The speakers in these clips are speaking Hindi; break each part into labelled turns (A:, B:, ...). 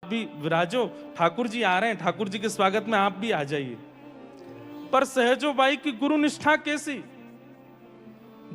A: भी विराजो, ठाकुर जी आ रहे हैं, ठाकुर जी के स्वागत में आप भी आ जाइए। पर सहजो बाई की गुरु निष्ठा कैसी,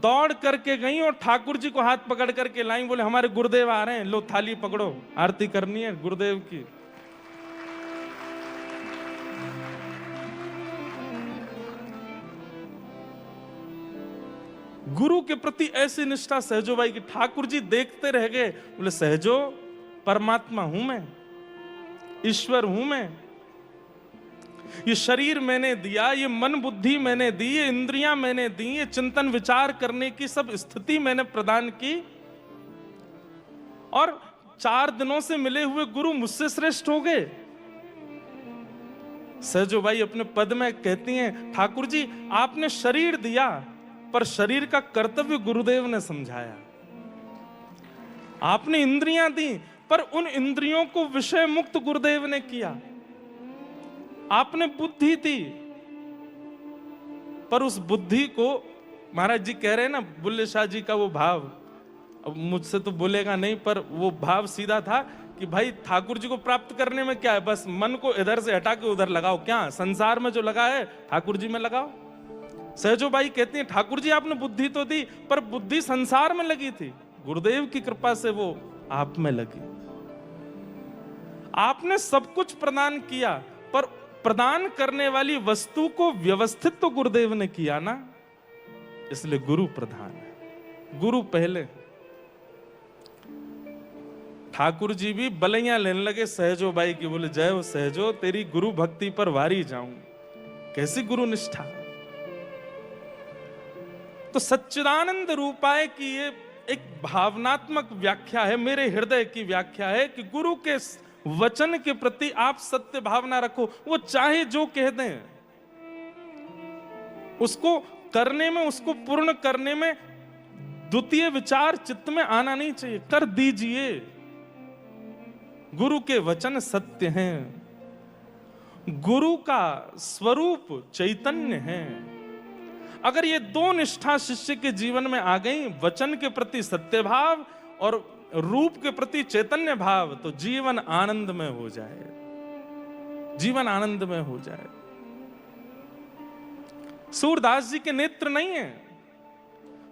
A: दौड़ करके गई और ठाकुर जी को हाथ पकड़ करके लाई, बोले हमारे गुरुदेव आ रहे हैं, लो थाली पकड़ो, आरती करनी है गुरुदेव की। गुरु के प्रति ऐसी निष्ठा सहजो बाई की, ठाकुर जी देखते रह गए, बोले सहजो परमात्मा हूं मैं, ईश्वर हूं मैं, ये शरीर मैंने दिया, ये मन बुद्धि मैंने दी, ये इंद्रियां मैंने दी, ये चिंतन विचार करने की सब स्थिति मैंने प्रदान की, और 4 दिनों से मिले हुए गुरु मुझसे श्रेष्ठ हो गए। सहजो बाई अपने पद में कहती हैं, ठाकुर जी आपने शरीर दिया, पर शरीर का कर्तव्य गुरुदेव ने समझाया। आपने इंद्रियां दी, पर उन इंद्रियों को विषय मुक्त गुरुदेव ने किया। आपने बुद्धि दी, पर उस बुद्धि को, महाराज जी कह रहे हैं ना, बुल्ले शाह जी का वो भाव, अब मुझसे तो बोलेगा नहीं, पर वो भाव सीधा था कि भाई ठाकुर जी को प्राप्त करने में क्या है, बस मन को इधर से हटा के उधर लगाओ, क्या संसार में जो लगा है ठाकुर जी में लगाओ। सहजो बाई कहती हैं, ठाकुर जी आपने बुद्धि तो दी, पर बुद्धि संसार में लगी थी, गुरुदेव की कृपा से वो आप में लगी। आपने सब कुछ प्रदान किया, पर प्रदान करने वाली वस्तु को व्यवस्थित तो गुरुदेव ने किया ना, इसलिए गुरु प्रधान है, गुरु पहले। ठाकुर जी भी बलैया लेने लगे सहजो बाई की, बोले जय हो सहजो, तेरी गुरु भक्ति पर वारी जाऊं। कैसी गुरु निष्ठा। तो सच्चिदानंद रूपाय की ये एक भावनात्मक व्याख्या है, मेरे हृदय की व्याख्या है कि गुरु के वचन के प्रति आप सत्य भावना रखो। वो चाहे जो कह दें, उसको करने में, उसको पूर्ण करने में द्वितीय विचार चित्त में आना नहीं चाहिए, कर दीजिए। गुरु के वचन सत्य हैं, गुरु का स्वरूप चैतन्य है। अगर ये 2 निष्ठा शिष्य के जीवन में आ गई, वचन के प्रति सत्य भाव और रूप के प्रति चैतन्य भाव, तो जीवन आनंद में हो जाए, जीवन आनंद में हो जाए। सूरदास जी के नेत्र नहीं है,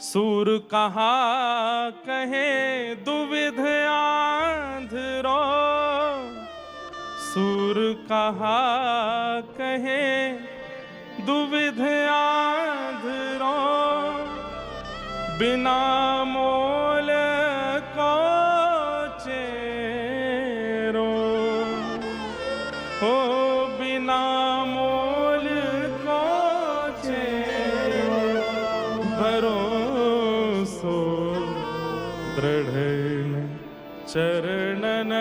A: सूर कहा कहे दुविध आंधरो, सूर कहा कहे दुविध आंधरो, बिना मोल को चेरो, हो बिना मोल को चेरो, भरोसो दृढ़ चरणन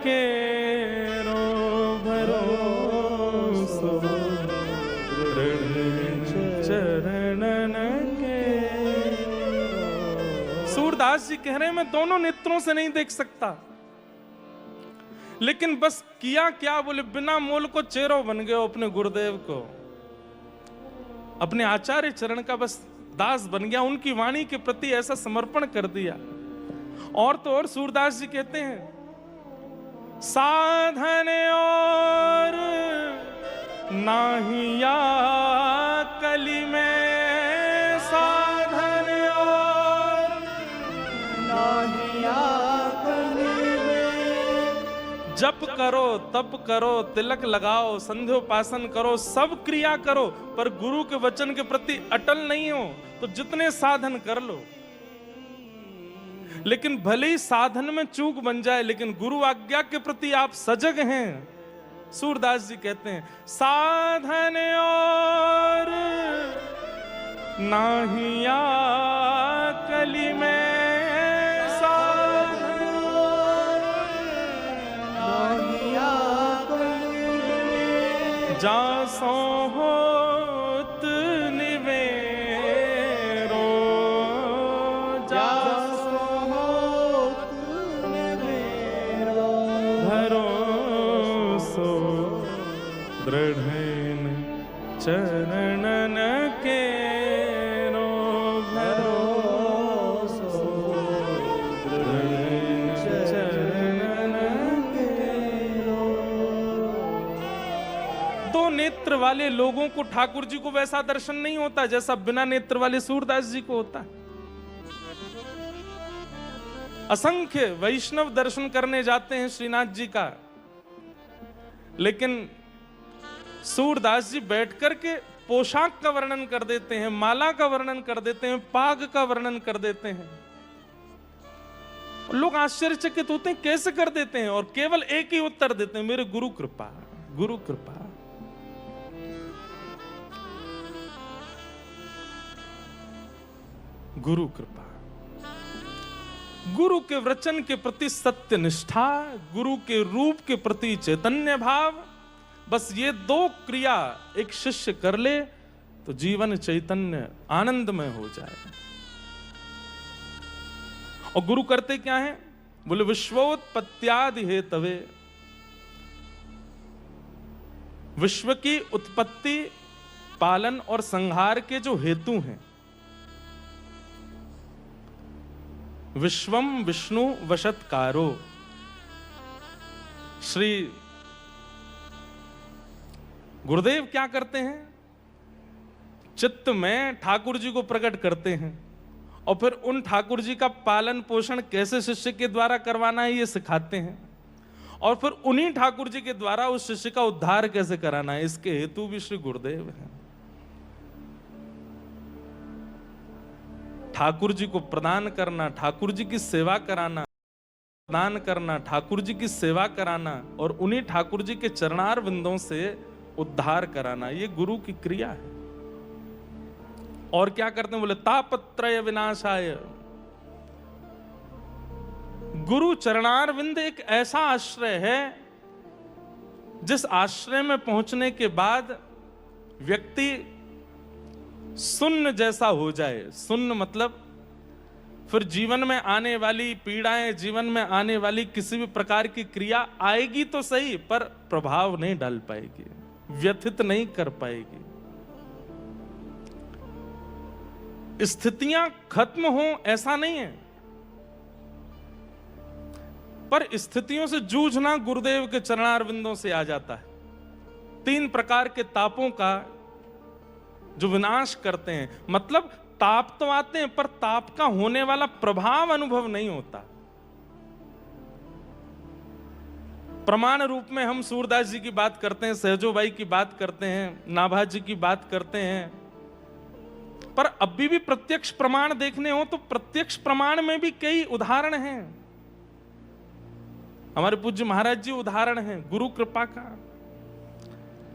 A: केरो, भरोसो चरणन के। सूरदास जी कह रहे हैं, मैं दोनों नेत्रों से नहीं देख सकता, लेकिन बस किया क्या, बोले बिना मोल को चेरो बन गए, अपने गुरुदेव को, अपने आचार्य चरण का बस दास बन गया, उनकी वाणी के प्रति ऐसा समर्पण कर दिया। और तो और सूरदास जी कहते हैं, साधन और नाहिया कली में, साधन और नाहिया कली में, जप करो तप करो तिलक लगाओ संध्योपासन करो सब क्रिया करो, पर गुरु के वचन के प्रति अटल नहीं हो तो जितने साधन कर लो, लेकिन भले ही साधन में चूक बन जाए, लेकिन गुरु आज्ञा के प्रति आप सजग हैं। सूरदास जी कहते हैं, साधन और नाहिया कली में, साधन और नाहिया कली में, जासो होत निवेरो, जासो होत निवेरो, भरोसो दृढ़ चरणन केरो, भरोसो दृढ़ चरणन केरो। दो नेत्र वाले लोगों को ठाकुर जी को वैसा दर्शन नहीं होता जैसा बिना नेत्र वाले सूरदास जी को होता है। असंख्य वैष्णव दर्शन करने जाते हैं श्रीनाथ जी का, लेकिन सूरदास जी बैठ करके पोशाक का वर्णन कर देते हैं, माला का वर्णन कर देते हैं, पाग का वर्णन कर देते हैं। लोग आश्चर्यचकित होते हैं कैसे कर देते हैं, और केवल एक ही उत्तर देते हैं, मेरे गुरु कृपा, गुरु कृपा। गुरु कृपा, गुरु के वचन के प्रति सत्य निष्ठा, गुरु के रूप के प्रति चैतन्य भाव, बस ये दो क्रिया एक शिष्य कर ले तो जीवन चैतन्य आनंदमय हो जाए। और गुरु करते क्या है? बोले विश्वोत्पत्त्यादि हेतवे, विश्व की उत्पत्ति, पालन और संहार के जो हेतु हैं, विश्वम विष्णु वशत्कारो, श्री गुरुदेव क्या करते हैं? चित्त में ठाकुर जी को प्रकट करते हैं और फिर उन ठाकुर जी का पालन पोषण कैसे शिष्य के द्वारा करवाना है ये सिखाते हैं, और फिर उन्हीं ठाकुर जी के द्वारा उस शिष्य का उद्धार कैसे कराना है, इसके हेतु भी श्री गुरुदेव हैं। ठाकुर जी को प्रदान करना, ठाकुर जी की सेवा कराना, प्रदान करना, ठाकुर जी की सेवा कराना और उन्हीं ठाकुर जी के चरणार बिंदों से उद्धार कराना, ये गुरु की क्रिया है। और क्या करते हैं? बोले तापत्रय विनाशाय। गुरु चरणार बिंद एक ऐसा आश्रय है जिस आश्रय में पहुंचने के बाद व्यक्ति शून्य जैसा हो जाए। शून्य मतलब फिर जीवन में आने वाली पीड़ाएं, जीवन में आने वाली किसी भी प्रकार की क्रिया आएगी तो सही, पर प्रभाव नहीं डाल पाएगी, व्यथित नहीं कर पाएगी। स्थितियां खत्म हो ऐसा नहीं है, पर स्थितियों से जूझना गुरुदेव के चरणारविंदों से आ जाता है। 3 प्रकार के तापों का जो विनाश करते हैं, मतलब ताप तो आते हैं पर ताप का होने वाला प्रभाव अनुभव नहीं होता। प्रमाण रूप में हम सूरदास जी की बात करते हैं, सहजोबाई की बात करते हैं, नाभा जी की बात करते हैं, पर अभी भी प्रत्यक्ष प्रमाण देखने हो तो प्रत्यक्ष प्रमाण में भी कई उदाहरण हैं। हमारे पूज्य महाराज जी उदाहरण हैं गुरु कृपा का।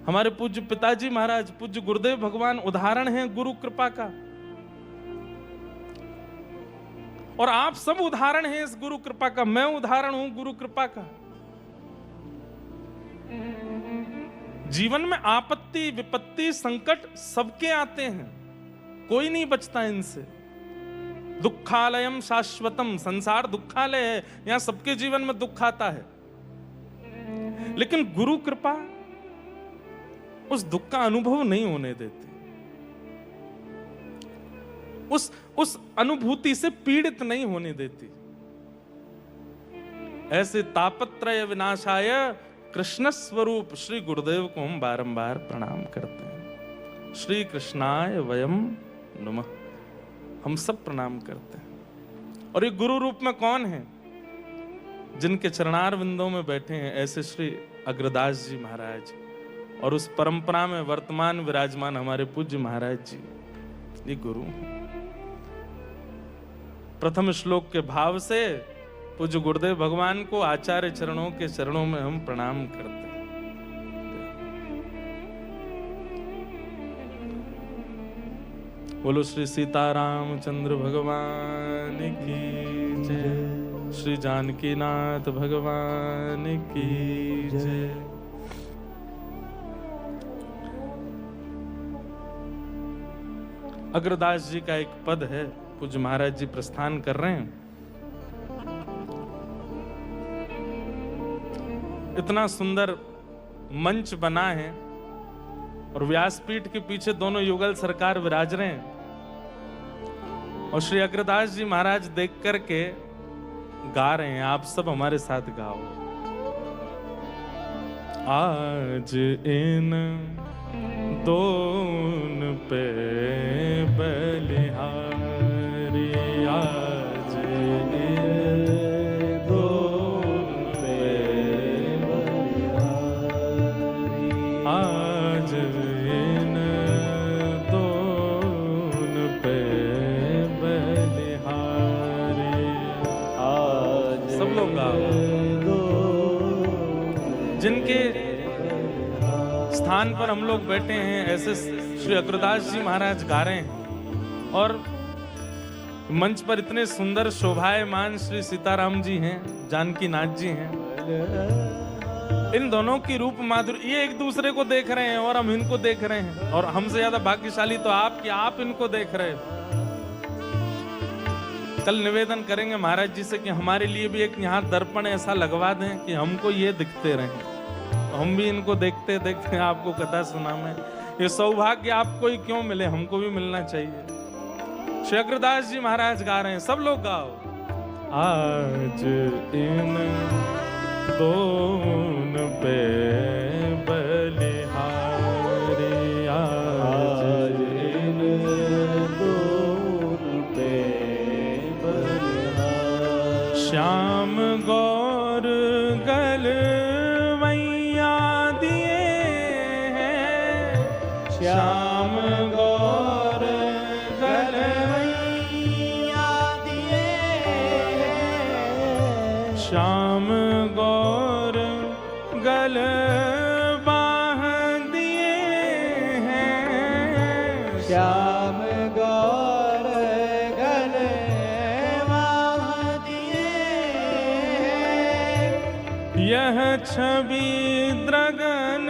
A: हमारे पूज्य पिताजी महाराज पूज्य गुरुदेव भगवान उदाहरण हैं गुरु कृपा का, और आप सब उदाहरण हैं इस गुरु कृपा का। मैं उदाहरण हूं गुरु कृपा का। जीवन में आपत्ति, विपत्ति, संकट सबके आते हैं, कोई नहीं बचता इनसे। दुखालयम शाश्वतम, संसार दुखालय है, यहां सबके जीवन में दुख आता है, लेकिन गुरु कृपा उस दुख का अनुभव नहीं होने देती, उस अनुभूति से पीड़ित नहीं होने देती। ऐसे तापत्रय विनाशाय कृष्ण स्वरूप श्री गुरुदेव को हम बारंबार प्रणाम करते हैं। श्री कृष्णाय वयम नमः, हम सब प्रणाम करते हैं। और ये गुरु रूप में कौन है? जिनके चरणार विंदों में बैठे हैं ऐसे श्री अग्रदास जी महाराज, और उस परंपरा में वर्तमान विराजमान हमारे पूज्य महाराज जी, ये गुरु हैं। प्रथम श्लोक के भाव से पूज्य गुरुदेव भगवान को आचार्य चरणों के चरणों में हम प्रणाम करते हैं। बोलो श्री सीतारामचंद्र भगवान की जय, श्री जानकीनाथ भगवान की जय। अग्रदास जी का एक पद है, पूज्य महाराज जी प्रस्थान कर रहे हैं। इतना सुंदर मंच बना है और व्यासपीठ के पीछे दोनों युगल सरकार विराज रहे हैं, और श्री अग्रदास जी महाराज देख करके गा रहे हैं, आप सब हमारे साथ गाओ। आज इन दोन पे बलिहारी, आज इन दोन पे बलिहारी, आज इन दोन पे बलिहारी। आज सब लोग जिनके स्थान पर हम लोग बैठे हैं, ऐसे श्री अग्रदास जी महाराज गा रहे हैं और मंच पर इतने सुंदर शोभायमान श्री सीताराम जी हैं, जानकी नाथ जी हैं। इन दोनों की रूप माधुरी, ये एक दूसरे को देख रहे हैं और हम इनको देख रहे हैं, और हमसे ज्यादा भाग्यशाली तो आप कि आप इनको देख रहे हैं। कल निवेदन करेंगे महाराज जी से कि हमारे लिए भी एक यहाँ दर्पण ऐसा लगवा दें कि हमको ये दिखते रहें, हम भी इनको देखते देखते आपको कथा सुना में। ये सौभाग्य आपको ही क्यों मिले, हमको भी मिलना चाहिए। श्री अग्रदास जी महाराज गा रहे हैं, सब लोग गाओ। आज इन दोन पे बलिहारी, आज इन दोन पे बलिहारी, श्याम गौर गलवैया दिए हैं, श्याम गौर गलवैया दिए हैं, श्याम गौर गलबाह दिए हैं, श्याम गौर गलबाह दिए हैं, यह छवि द्रगन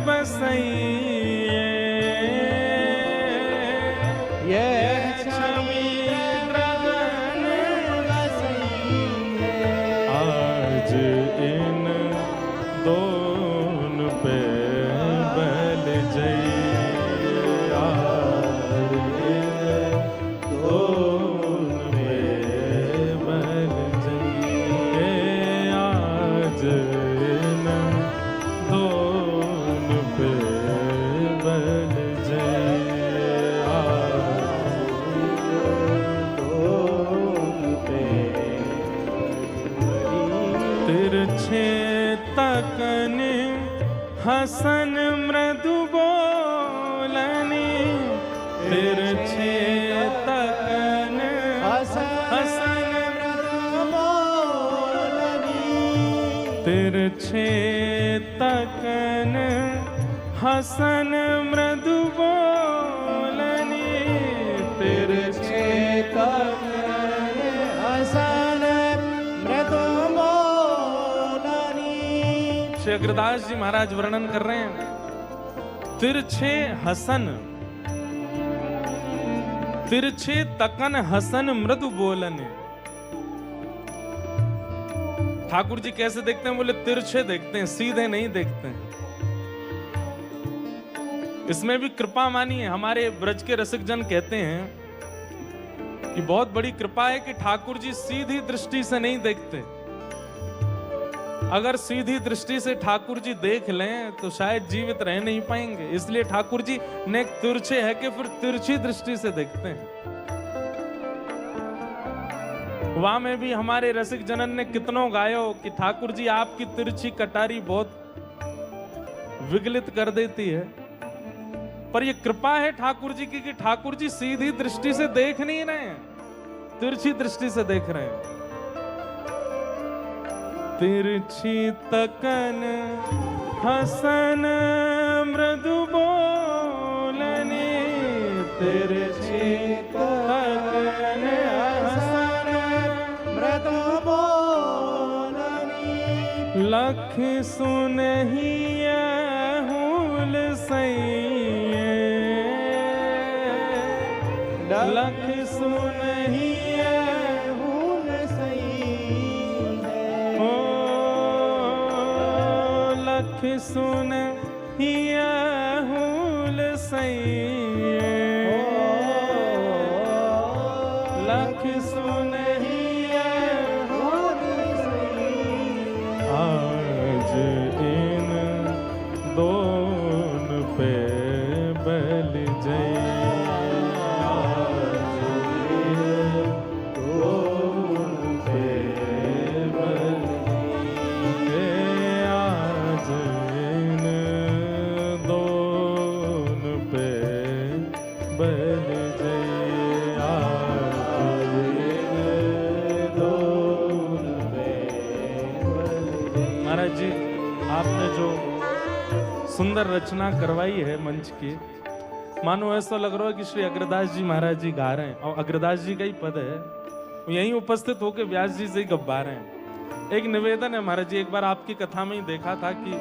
A: बसैये, यह छवि द्रगन बसैये, आज इन दोन पे बल जइए, आज इन दोन पे बल जइए, आज इन दोन पे बल जइए, आज दोन पे तिरछे तकन हसन मृदु बोलनी, तिरछे तकन हसन मृदु बोलनी, तिरछे तकन हसन मृदु बोलनी, तिरछे तकन हसन मृदु बोलनी। श्री अग्रदास जी महाराज वर्णन कर रहे हैं, तिरछे हसन, तिरछे तकन हसन मृदु बोलने। ठाकुर जी कैसे देखते हैं? बोले तिरछे देखते हैं, सीधे नहीं देखते हैं। इसमें भी कृपा मानी है। हमारे ब्रज के रसिक जन कहते हैं कि बहुत बड़ी कृपा है कि ठाकुर जी सीधी दृष्टि से नहीं देखते। अगर सीधी दृष्टि से ठाकुर जी देख लें तो शायद जीवित रह नहीं पाएंगे, इसलिए ठाकुर जी ने तिरछे है कि फिर तिरछी दृष्टि से देखते हैं। वहां में भी हमारे रसिक जनन ने कितनों गायो कि ठाकुर जी आपकी तिरछी कटारी बहुत विगलित कर देती है, पर ये कृपा है ठाकुर जी की कि ठाकुर जी सीधी दृष्टि से देख नहीं रहे हैं, तिरछी दृष्टि से देख रहे हैं। तिरछी तकन हसन मृदु बोलने, तिरछी तकन हसन मृदु बोलने, लख सुनहिया हुल सैये, लख सुनहिया हुल सैये, ओ लख सुनहिया हुल सैये, लख सुनहिया हुल सैये। आज इन आपने जो सुंदर रचना करवाई है मंच की, मानो ऐसा लग रहा है कि श्री अग्रदास जी महाराज जी गा रहे हैं और अग्रदास जी का ही पद है, यहीं उपस्थित होकर व्यास जी से ही गब्बा रहे हैं। एक निवेदन है महाराज जी, एक बार आपकी कथा में ही देखा था कि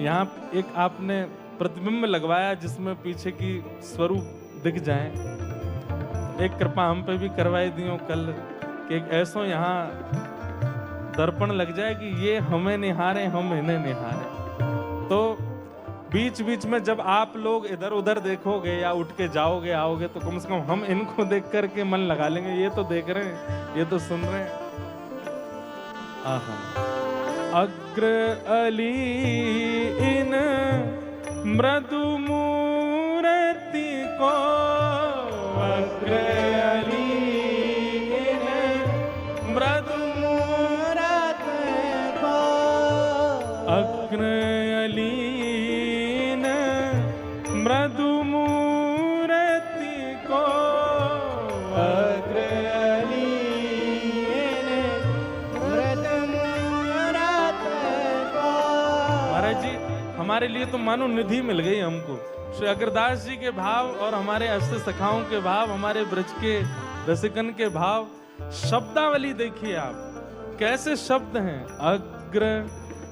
A: यहाँ एक आपने प्रतिबिंब लगवाया जिसमें पीछे की स्वरूप दिख जाए। एक कृपा हम पे भी करवाई दियो कल कि एक ऐसा यहाँ दर्पण लग जाए कि ये हमें निहारे, हम इन्हें निहारे। तो बीच बीच में जब आप लोग इधर उधर देखोगे या उठ के जाओगे आओगे तो कम से कम हम इनको देख करके मन लगा लेंगे, ये तो देख रहे हैं, ये तो सुन रहे हैं। अग्र अली इन मृदु मूर्ति को, अग्र अली इन मृदु मूर्ति को, अग्र अली इन मृदु मूर्ति को, अग्र अली इन मृदु मूर्ति को। महाराज जी हमारे लिए तो मानो निधि मिल गई हमको। श्री अग्रदास जी के भाव और हमारे अष्ट सखाओं के भाव, हमारे ब्रज के रसिकन के भाव, शब्दावली देखिए आप कैसे शब्द हैं। अग्र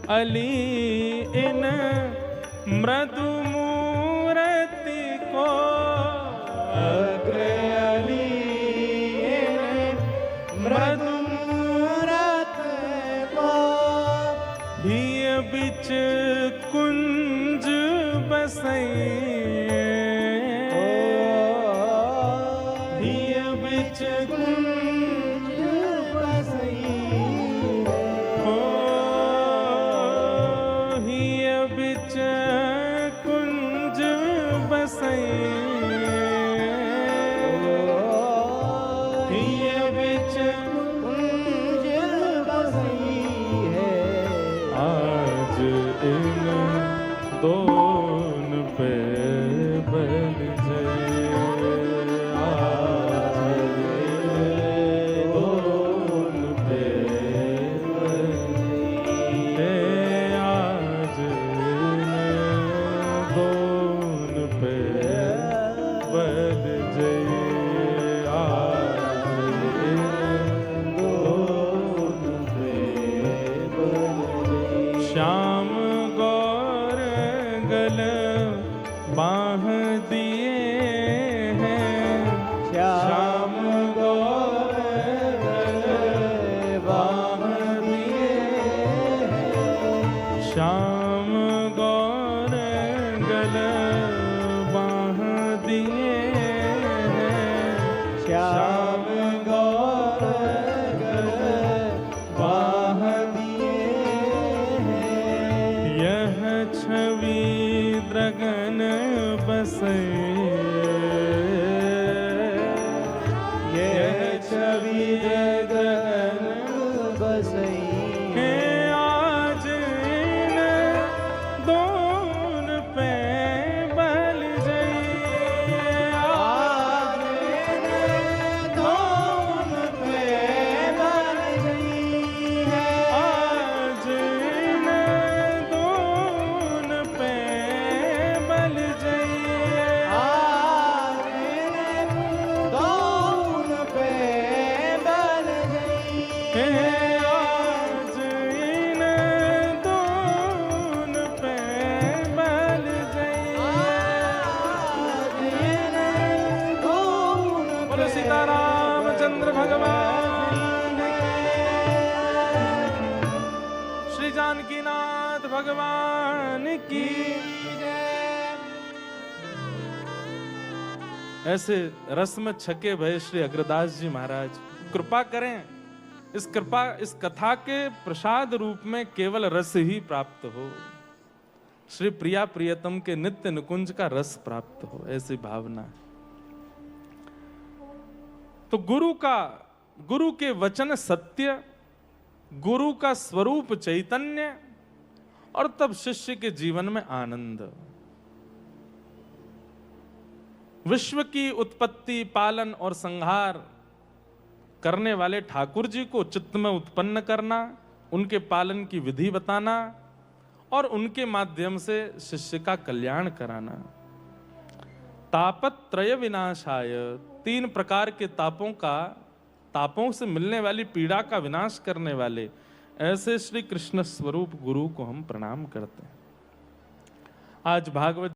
A: अली इन मृदु मूर्ति को, अग्र अली इन मृदु मूर्ति को, धिय बिच कुंज बसई, धिय बिच कुंज बसई, हिय बिच कुंज बसई, हिय बिच कुंज बसई है। आज इन दोन पे बन जाए, आज दोन पे बन जाए, आज दोन पे बन जाए, आज दोन पे बन जाए। श्याम गौर गल बाह दिए हैं, श्याम गौर गल बाह दिए हैं, श्याम गौर गल बाह दिए हैं, श्याम गौर गल बाह दिए हैं। यह छवि द्रगन बसे, यह छवि द्रगन बसई है। आज इन दोन पे बल जाइए, आज इन दोन पे बल जाइए, आज इन दोन पे बल जाइए, आज इन दोन पे बल जाइए, आज इन दोन पे बल जाइए, आज इन दोन। बोलो सीतारामचंद्र भगवान श्री जानकीनाथ भगवान की जय। ऐसे रस में छके भय श्री अग्रदास जी महाराज कृपा करें, इस कथा के प्रसाद रूप में केवल रस ही प्राप्त हो, श्री प्रिया प्रियतम के नित्य निकुंज का रस प्राप्त हो, ऐसी भावना। तो गुरु के वचन सत्य, गुरु का स्वरूप चैतन्य, और तब शिष्य के जीवन में आनंद। विश्व की उत्पत्ति, पालन और संहार करने वाले ठाकुर जी को चित्त में उत्पन्न करना, उनके पालन की विधि बताना और उनके माध्यम से शिष्य का कल्याण कराना। तापत्रय विनाशाय, 3 प्रकार के तापों से मिलने वाली पीड़ा का विनाश करने वाले ऐसे श्री कृष्ण स्वरूप गुरु को हम प्रणाम करते हैं। आज भागवत